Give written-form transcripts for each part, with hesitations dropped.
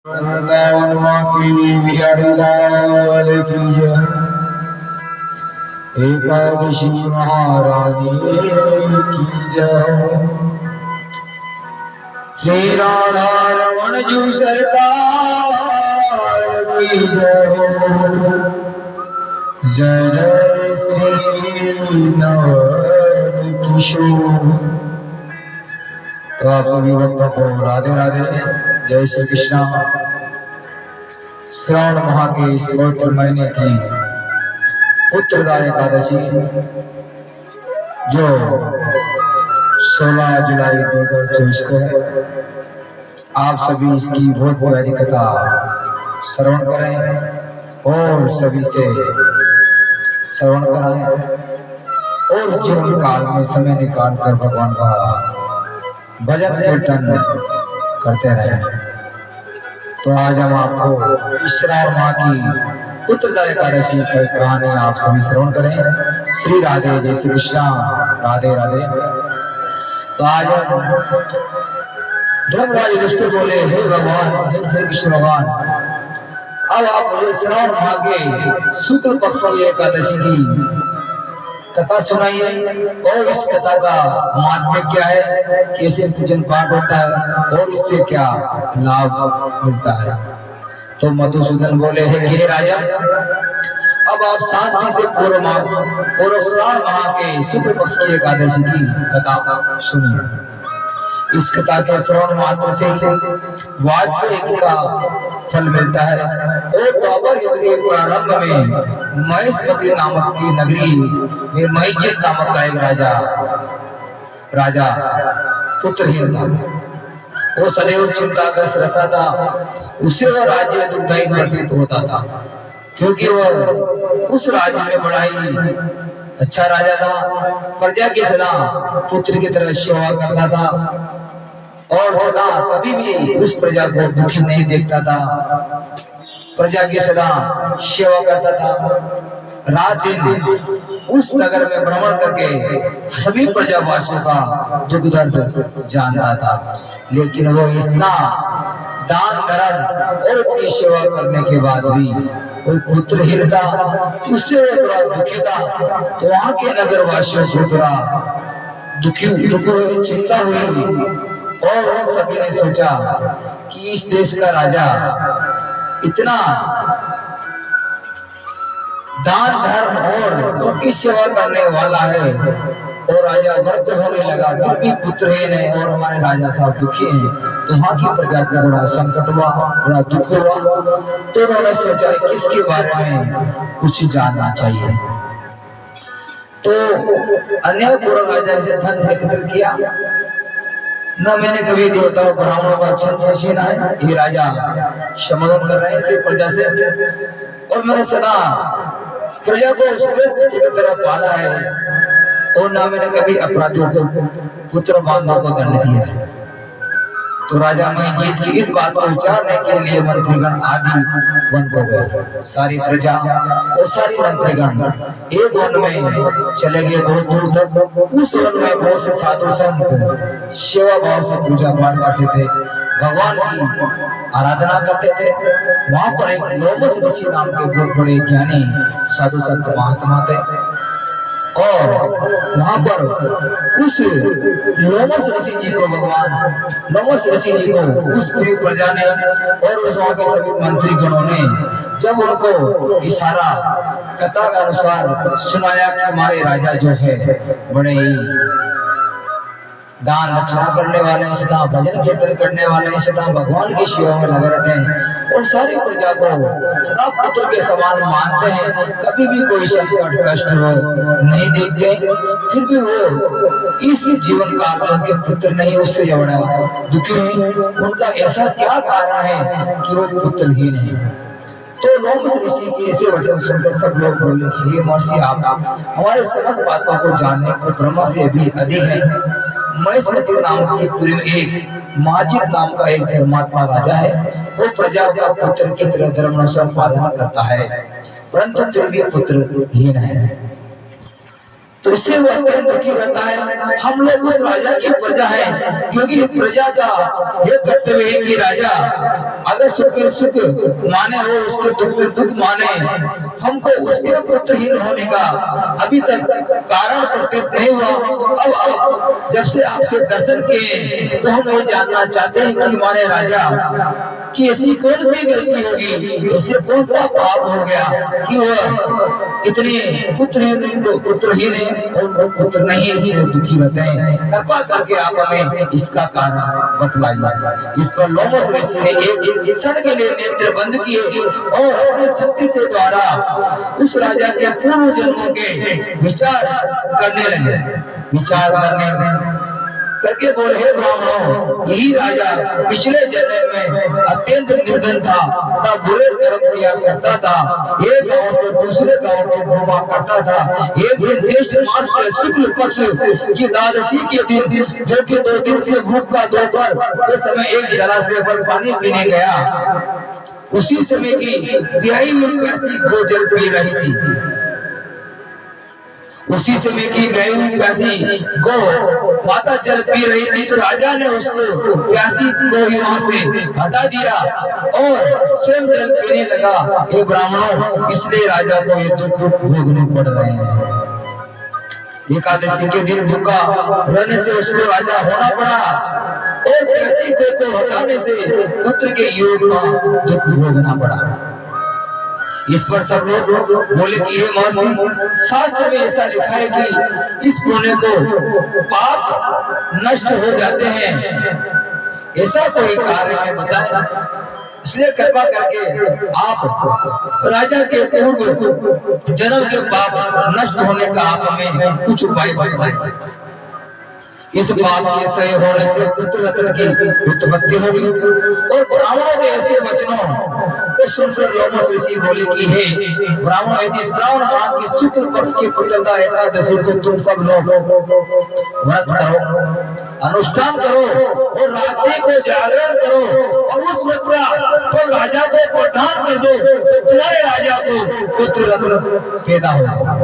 वृंदावन की बिहारी लाल की जय। एकादशी महारानी की जय। श्री राधा रमण जू सरकार की जय। जय जय श्री नवल किशोर। तो आप सभी भक्तों को राधे राधे, जय श्री कृष्णा। श्रावण माह के इस पवित्र महीने की उत्तरदा एकादशी जो 16 जुलाई 2024 को है, आप सभी इसकी बहुत प्यारी कथा श्रवण करें और सभी से श्रवण कराएं और जीवन काल में समय निकाल कर भगवान का भजन कीर्तन करते रहें। तो आज हम आपको श्रावण माह की उत्तरदा एकादशी की कहानी आप सभी श्रवण करें। श्री राधे, जय श्री कृष्णा, राधे राधे। तो आज हम धर्मराज युधिष्ठिर बोले, हे भगवान, हे श्री कृष्ण भगवान, अब आप मुझे श्रावण माह के शुक्ल पक्ष की एकादशी की कथा सुनाइए और इस कथा का महात्म्य क्या है, कैसे पूजन पाठ होता है और इससे क्या लाभ मिलता है। तो मधुसूदन बोले, हे राजा, अब आप शांति से पूर्व श्रावण माह के शुक्ल पक्ष की एकादशी की कथा सुनिए। इस कथा के श्रवण मात्र से वाजपेयी का फल मिलता है और द्वापर युग के प्रारंभ में महेशपति नामक की नगरी में महिजित नामक का एक राजा पुत्रहीन था। वो सदैव चिंताग्रस्त रहता था। उसे वह राज्य दुखदायी प्रतीत होता था क्योंकि वह उस राज्य में बड़ा ही अच्छा राजा था। प्रजा की सदा पुत्र की तरह सेवा करता था और सदा कभी भी उस प्रजा को दुखी नहीं देखता था। प्रजा की सदा सेवा करता था। रात दिन उस नगर में भ्रमण करके सभी प्रजावासियों का दुख दर्द जानता था। लेकिन वो इतना दान धर्म और इतनी सेवा करने के बाद भी कोई पुत्रहीन था, उससे वो थोड़ा दुखी था। तो वहां के नगर वासियों को थोड़ा दुखी चिंता हुई और उन सभी ने सोचा कि इस देश का राजा इतना दान धर्म और सबकी सेवा करने वाला है और राजा वृद्ध होने लगा, फिर भी पुत्रहीन है और हमारे राजा साहब दुखी हैं। तो वहां की प्रजा को बड़ा संकट हुआ, बड़ा दुख हुआ। तो उन्होंने सोचा किसके बारे में कुछ जानना चाहिए। तो अन्य पूर्व राजा से धन एकत्र किया। न मैंने कभी देवताओं ब्राह्मणों का छंद छीना है, ये राजा समाधान कर रहे हैं इसे प्रजा से। और मैंने सदा प्रजा को उसके पुत्र की तरह पाला है और ना मैंने कभी अपराधियों को पुत्र बांधव को दंड दिया है। तो राजा महिजीत की इस बात को विचारने के लिए मंत्रीगण आदि वन को गए। सारी प्रजा और सारी मंत्रीगण एक वन में चले गए बहुत दूर तक। उस वन में बहुत से साधु संत सेवा भाव से पूजा पाठ करते थे, भगवान की आराधना करते थे। वहां पर एक लोमस ऋषि नाम के बहुत बड़े ज्ञानी साधु संत महात्मा थे और वहां पर उस लोमस ऋषि जी को उस पूरी प्रजा ने और उस वहां के सभी मंत्री गणों ने जब उनको इशारा कथा के अनुसार सुनाया कि हमारे राजा जो है बड़े ही दान दक्षिणा करने वाले हैं, सदा भजन कीर्तन करने वाले हैं, सदा भगवान की सेवा में लगे रहते हैं और सारी प्रजा को सदा पुत्र के समान मानते हैं, कभी भी कोई संकट कष्ट हो नहीं देखते। फिर भी वो इस जीवन काल में उनके पुत्र नहीं, उससे बड़ा दुखी है। उनका ऐसा क्या कारण है कि वो पुत्रहीन है। तो लोमस ऋषि के ऐसे वचन सुनकर सब लोग बोले कि हे महर्षि, आप हमारे समस्त बातों को जानने को ब्रह्मा से भी अधिक है। महेशपति नाम की पुरी में एक माजिद नाम का एक धर्मात्मा राजा है। वो प्रजा का पुत्र की तरह धर्मानुसार पालन करता है, परंतु फिर भी पुत्रहीन है। तो इससे वो अत्यंत दुखी रहता है। हम लोग उस राजा की प्रजा है, क्योंकि प्रजा का ये कर्तव्य है कि राजा अगर सुख में सुख माने हो, उसके दुख में दुख माने। हमको उसके पुत्रहीन होने का अभी तक कारण प्रतीत नहीं हुआ। अब जब से आपसे दर्शन किए तो हम ये जानना चाहते हैं कि हमारे राजा कि ऐसी कौन सी गलती होगी, उससे कौन सा पाप हो गया कि वह इतने पुत्रहीन है और पुत्र नहीं है, दुखी रहते हैं। कृपा करके आप हमें इसका कारण बतलाइए। इस पर लोमस ऋषि ने एक क्षण के लिए नेत्र बंद किए और अपनी शक्ति से द्वारा उस राजा के पूर्व जन्मों के विचार करने लगे। विचार करके बोले, हे ब्राह्मणों, यही राजा पिछले जन्म में अत्यंत निर्धन था, तब बुरे कर्म किया करता था, एक गांव से दूसरे गांव को घूमा करता था। एक दिन ज्येष्ठ मास के शुक्ल पक्ष की द्वादशी के दिन, जो कि 2 दिन से भूख का दोपहर उस समय एक जलाशय पर पानी पीने गया। उसी समय की तिहाई प्यासी गौ जल पी रही थी। उसी समय की गई हुई प्यासी गौ माता जल पी रही थी, तो राजा ने उसको प्यासी को ही वहां से हटा दिया और स्वयं जल पीने लगा। ये ब्राह्मणों, इसलिए राजा को ये दुख भोगने पड़ रहे हैं। एकादशी के दिन भूखा रहने से उसको राजा होना पड़ा और प्यासी को हटाने से पुत्र के योग का दुख भोगना पड़ा। इस पर सब लोग बोले कि ये महर्षि, शास्त्र में ऐसा लिखा है कि इस पुण्य को पाप नष्ट हो जाते हैं, ऐसा कोई कार्य में बताए। इसलिए कृपा करके आप राजा के पूर्व जन्म के पाप नष्ट होने का आप हमें कुछ उपाय बताएं। इस बात के सही होने से पुत्र रत्न की उत्पत्ति होगी। और ब्राह्मणों के ऐसे वचनों को सुनकर लोमस ऋषि बोले कि हे ब्राह्मण, यदि श्रावण माह की शुक्ल पक्ष की पुत्रदा एकादशी को तुम सब लोग व्रत करो, अनुष्ठान करो और रात्रि को जागरण करो और उस मुद्रा को राजा को प्रदान कर दो, तो तुम्हारे राजा को पुत्र रत्न पैदा होगा।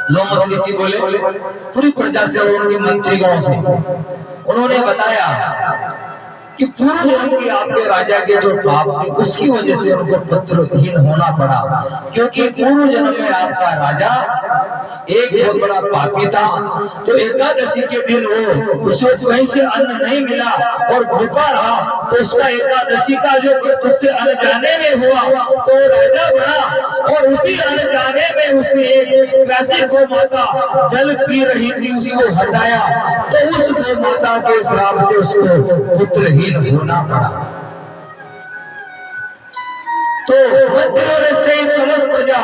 लोमस ऋषि बोले पूरी प्रजा से और उनके मंत्रियों से उन्होंने बताया कि पूर्व जन्म के आपके राजा के जो पाप थे उसकी वजह से उनको पुत्रहीन होना पड़ा, क्योंकि पूर्व जन्म में आपका राजा एक बहुत बड़ा पापी था। तो एकादशी के दिन वो उसे कहीं से अन्न नहीं मिला और भूखा रहा, तो उसका एकादशी का जो व्रत उससे अनजाने में हुआ तो राजा बना और उसी अनजाने में उसने एक प्यासी गौ माता जल पी रही थी उसको हटाया, तो उस गौ माता के श्राप से उसको पुत्रहीन होना पड़ा। तो मंत्रियों से समस्त प्रजा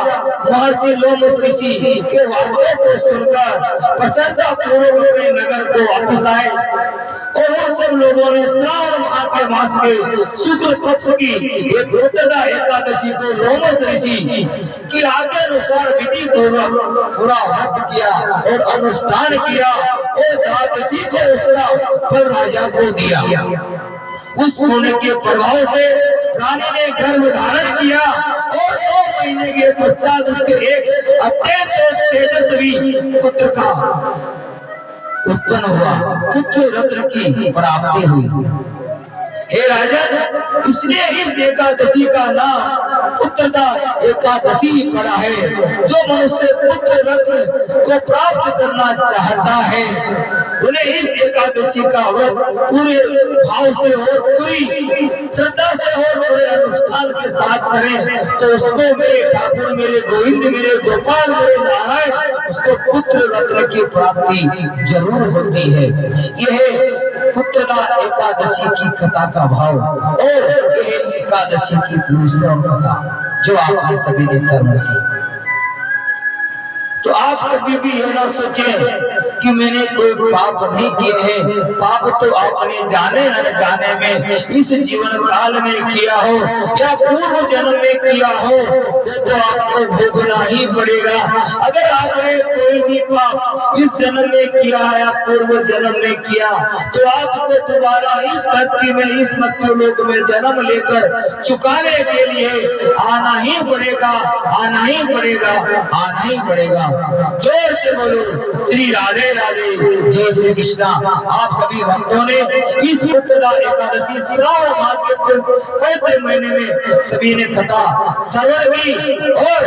महर्षि लोमस ऋषि के वाक्यों को सुनकर प्रसन्नता पूर्वक अपने नगर को वापस आए और उन सब लोगों ने श्रावण माह के मास के शुक्ल पक्ष की एक पुत्रदा एकादशी को लोमस ऋषि की आज्ञा अनुसार विधि पूर्वक पूरा व्रत किया और अनुष्ठान किया और द्वादशी को उसका फल राजा को दिया। उस पुण्य के प्रभाव से रानी ने गर्भ धारण किया और 2 महीने के पश्चात उसके एक अत्यंत तेजस्वी पुत्र का उत्पन्न हुआ, पुत्र रत्न की प्राप्ति हुई। हे राजन, इसलिए इस एकादशी का नाम पुत्रदा एकादशी पड़ा है। जो मनुष्य पुत्र रत्न को प्राप्त करना चाहता है उन्हें इस एकादशी का व्रत पूरे भाव से और पूरी श्रद्धा से और पूरे अनुष्ठान के साथ करें, तो उसको मेरे ठाकुर, मेरे गोविंद, मेरे गोपाल, मेरे नारायण, उसको पुत्र रत्न की प्राप्ति जरूर होती है। यह पुत्रदा एकादशी की कथा का भाव और यह एकादशी की दूसरा कथा जो आपने सभी ने श्रवण की। तो आप कभी भी ये ना सोचें कि मैंने कोई पाप नहीं किए हैं। पाप तो आपने जाने न जाने में इस जीवन काल में किया हो या पूर्व जन्म में किया हो, तो आपको भोगना ही पड़ेगा। अगर आपने कोई भी पाप इस जन्म में किया है या पूर्व जन्म में किया, तो आपको दोबारा इस धरती में, इस मृत्युलोक में जन्म लेकर चुकाने के लिए आना ही पड़ेगा, आना ही पड़ेगा, आना ही पड़ेगा। जोर से बोलो श्री राधे राधे, जय श्री कृष्णा। आप सभी भक्तों ने इस पुत्रदा एकादशी श्रावण माह के पवित्र महीने में सभी ने कथा श्रवण की और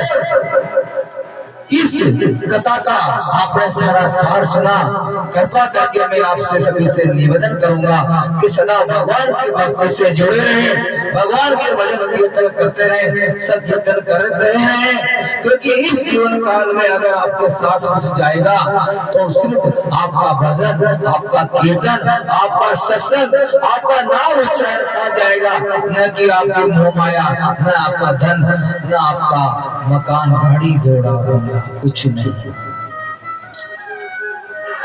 इस कथा का आपने सारा सार सुना। कृपा करके मैं आपसे सभी से निवेदन करूंगा कि सदा भगवान की भक्ति से जुड़े रहें, भगवान के भजन कीर्तन करते रहें, सब कीर्तन करते रहें, क्योंकि इस जीवन काल में अगर आपके साथ कुछ जाएगा तो सिर्फ आपका भजन, आपका कीर्तन, आपका सत्संग, आपका नाम उच्चारण साथ जाएगा, न कि आपकी मोह माया, न आपका धन, न आपका मकान, गाड़ी घोड़ा, कुछ नहीं।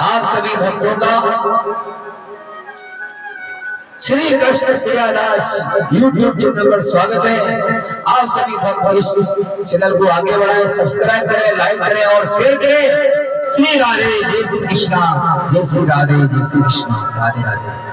आप सभी भक्तों का श्री कृष्ण प्रियादास YouTube चैनल पर स्वागत है। आप सभी भक्त इस चैनल को आगे बढ़ाएं, सब्सक्राइब करें, लाइक करें और शेयर करें। श्री राधे, जय श्री कृष्णा, जय श्री राधे, जय श्री कृष्णा, राधे राधे।